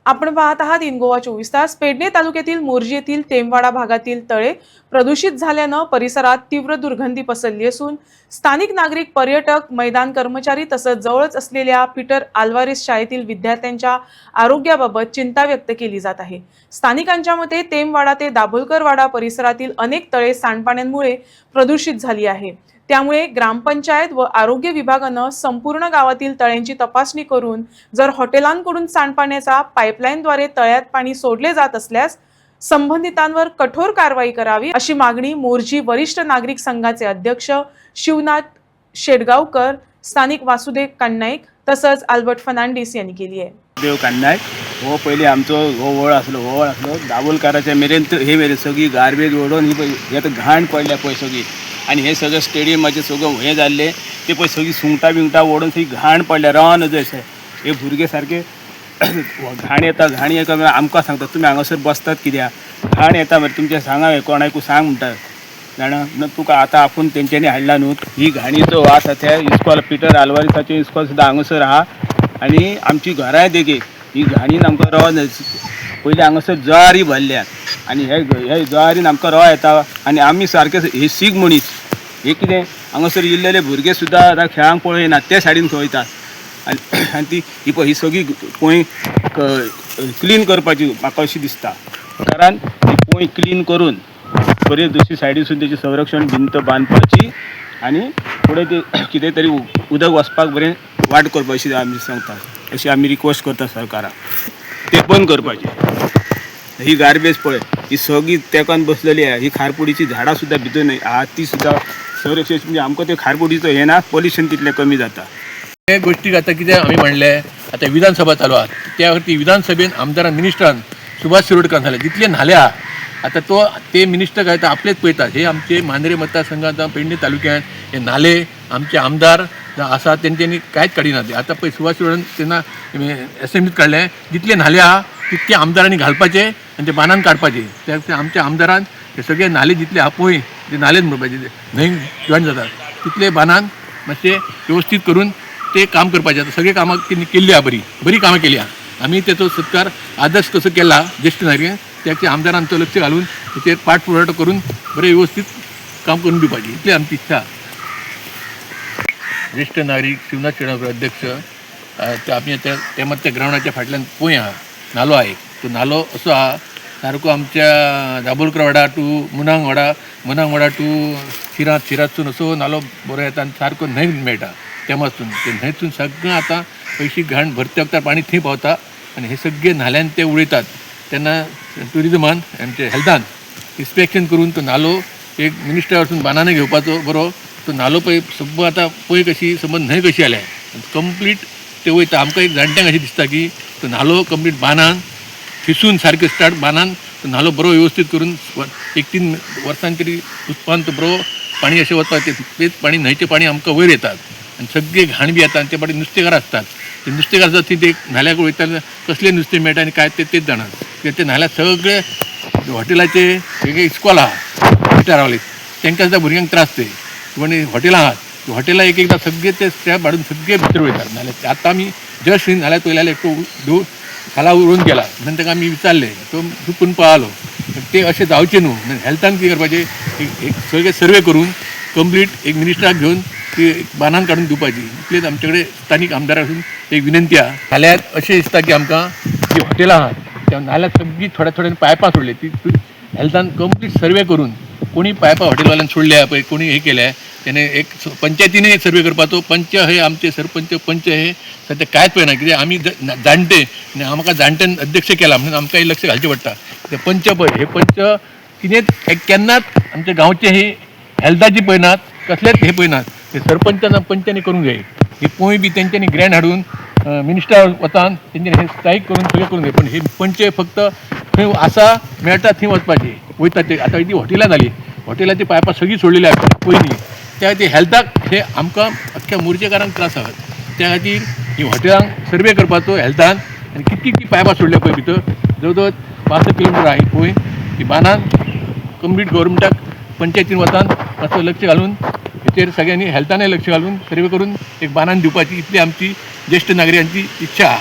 आपण पाहत आहात इन गोवा 24 तास। पेडणे तालुक्यातील मोर्जी येथील टेमवाडा भागातील तळे प्रदूषित झाल्यानं परिसरात तीव्र दुर्गंधी पसरली असून स्थानिक नागरिक, पर्यटक, मैदान कर्मचारी तसंच जवळच असलेल्या पीटर अल्वारेस शाळेतील विद्यार्थ्यांच्या आरोग्याबाबत चिंता व्यक्त केली जात आहे। स्थानिकांच्या मते टेमवाडा ते दाभोलकरवाडा परिसरातील अनेक तळे सांडपाण्यामुळे प्रदूषित झाली आहे। त्यामुळे ग्रामपंचायत व आरोग्य विभागानं संपूर्ण गावातील तळ्यांची तपासणी करून जर हॉटेलांकडून सांडपाण्याचा पाईपलाईनद्वारे तळ्यात पाणी सोडले जात असल्यास संबंधितांवर कठोर कारवाई करावी अशी मागणी मोर्जी वरिष्ठ नागरिक संघाचे अध्यक्ष शिवनाथ शेडगावकर, स्थानिक वासुदेव कान्नाईक तसंच अल्बर्ट फर्नांडिस यांनी केली आहे। देव कान्नाईक हो पहिले आमचो हो वळ आसलो दाबोलकाराच्या मेरेन हे मेरेन सगळी गार्बेज ओडून ही घाण पडल्या पळय सगळी आणि हे सगळं स्टेडियमाचे सगळं हे जाल्ले ते पळय सगळी सुंगटां बिंगटां ओडून सगळी घाण पडल्या रावन जशें हे भुरगे सारके घाण येता आमकां सांगतात तुमी हांगासर बसतात कित्याक घाण येता मरे तुमचें सांगा कोणाकूय सांग म्हणटा जाणा तुका आतां आपूण तेंच्यांनी हाडला न्हू ही घाणीचो वास आसा त्या इस्कॉल पीटर आल्वारेसाचें इस्कॉल सुद्दां हांगासर आहा आनी आमची घरांय देखीक ही घाणीन आमकां रवा पयलीं हांगासर जळारी भरल्यात आनी हे जळारीन आमकां रवा येता आनी आमी सारके हे सीग मनीस हे कितें हांगासर इल्लेले भुरगे सुद्दां आतां खेळांक पळयनात ते सायडीन खवयतात आनी ती ही सगळी पोंय क्लीन करपाची म्हाका अशी दिसता कारण ही पोंय क्लीन करून बरे दुसरी सायडीसून तेची संरक्षण भिंत बांदपाची आनी फुडें ते कितें तरी उदक वचपाक बरें वाट करपाची अशी आमी सांगतात अशी आमी रिक्वेस्ट करता सरकाराक ते बंद करपाचें। ही गार्बेज पळय ही सगळी तेंकान बसलेली आहे ही खारपुडीची झाडां सुद्दां भितर आहात ती सुद्दां संरक्षण म्हणजे आमकां ते खारपुडीचो हें ना पोल्युशन तितलें कमी जाता। हे गोष्टीक आतां कितें आमी म्हणलें आतां विधानसभा चालू आहा त्या खातीर विधानसभेन आमदारान मिनिस्टरान सुभाष शिरोडकर सांगलें जितले नाले आहा आतां ते मिनिस्टर काय तर आपलेच पळयतात। हे आमचे मांद्रे मतदारसंघात पेडणे तालुक्यात हे नाले आमचे आमदार आसा तेंच्यांनी कांयच काडिना ते आतां पळय सुभाष शिरोडन तेन्ना एसेंब्लीत काडलें जितले नाले आहा तितके आमदारांनी घालपाचे आनी ते बांदान काडपाचे। त्या आमच्या आमदारान हे सगळे नाले जितले आहा पळय ते नालेच म्हणपाचे न्हंय जॉयन जातात तितले बांदान मातशे व्यवस्थीत करून ते काम करपाचें। आतां सगळे कामां तेणी केल्ली आहा बरी कामां केली आहा आमी तेचो सत्कार आदर्श कसो केला ज्येश्ठ नागरिक त्याच्या आमदारांचो लक्ष घालून तेचेर पाठपुरावो करून बरें व्यवस्थीत काम करून दिवपाची इतली आमची इच्छा। ज्येष्ठ नागरिक शिवनाथ शेडगावकर अध्यक्ष ते आमी त्या मात त्या ग्रावंडाच्या फाटल्यान पोंय आहा नालो आहा एक तो नालो असो आहा सारको आमच्या दाबोलकरवाडा टू मुनांगवाडा टू शिरातसून असो नालो बरो येता आनी सारको न्हंय मेळटा त्या मातसून ते न्हंयसून सगळें आतां पयशी घाण भरते वखदार पाणी थंय पावता आनी हे सगळे नाल्यान ते उडयतात तेन्ना ट्युरिजमान आमचे हेल्थान इन्स्पेक्शन करून तो नालो एक मिनिस्टर वचून बानाने घेवपाचो बरो तो नालो पळय सगळो आतां पळय कशी समज न्हंय कशी जाल्या कंप्लीट ते वयता आमकां एक जाणट्यांक अशें दिसता की तो नालो कंप्लीट बांदान फिसून सारकें स्टार्ट बांदान तो नालो बरो व्यवस्थीत करून 1-3 वर्सांनी तरी उत्पादन तो बरो पाणी अशें वचपाक तेच पाणी न्हंयचें पाणी आमकां वयर येतात आनी सगळे घाण बी येता आनी ते फाटीं नुस्तेकार आसतात ते नुस्तेकार आसतात ते न्हाल्याक वयता कसलें नुस्तें मेळटा आनी काय तेच जाणात कित्याक ते न्हाल्याक सगळे हॉटेलाचे वेगळे इस्कॉल आहा पिटर रावले तांकां सुद्दां भुरग्यांक त्रास ते पण हॉटेलां आहात हॉटेलां एकदां सगळे ते स्टॅप हाडून सगळे भितर वयतात नाल्याक आतां आमी जस्ट नाल्याक पयल्यार एकटो खाला उडोवन गेला म्हणून ताका आमी विचारलें तो चुकून पळालो ते अशें जावचें न्हू हेल्थान कितें करपाचें एक सगळे सर्वे करून कंप्लीट एक मिनिस्टराक घेवन ती बांदान काडून दिवपाची इतलेच आमचे कडेन स्थानीक आमदारासून एक विनंती आहा। नाल्यार अशें दिसता की आमकां जी हॉटेलां आहात त्या नाल्यार सगळीं थोड्या पायपां सोडले ती हेल्थान कंप्लीट सर्वे करून कोणी पायपां हॉटेलवाल्यान सोडल्या पळय कोणी हे केल्या तेणे एक पंचायतीने सर्वे करपाचो पंच हे आमचे सरपंच पंच हे सद्या कांयच पळयना कित्याक आमी जाणटे आनी आमकां जाणट्यान अध्यक्ष केला म्हणून आमकां लक्ष घालचें पडटा ते पंच पळय हे पंच कितेंच केन्नाच आमच्या गांवचे हे हेल्थाची पळयनात कसलेच हे पळयनात ते सरपंचान पंचांनी करूंक जाय ही पोंय बी तेंच्यांनी ग्रँड हाडून मिनिस्टर वतान तेंच्यांनी हे स्ट्रायक करून सगळें करूंक जाय पण हे पंच फक्त खंय आसा मेळटा थंय वचपाचें वयता ते आतां ती हॉटेलां जाली हॉटेलाची पायपां सगळीं सोडलेली आसा पयलीं त्या खातीर हेल्थाक हे आमकां अख्ख्या मोर्जेकारांक त्रास आसात त्या खातीर ही हॉटेलांक सर्वे करपाचो हेल्थान आनी कितकी पायपां सोडल्या पळय भितर जवळ जवळ 65 किलोमिटर आहा ही पोंय ती बांदान कंप्लीट गव्हर्मेंटाक पंचायतीन वतान मातसो लक्ष घालून हेचेर सगळ्यांनी हेल्थानय लक्ष घालून सर्वे करून एक बांदान दिवपाची इतली आमची ज्येश्ठ नागरिकांची इच्छा आहा।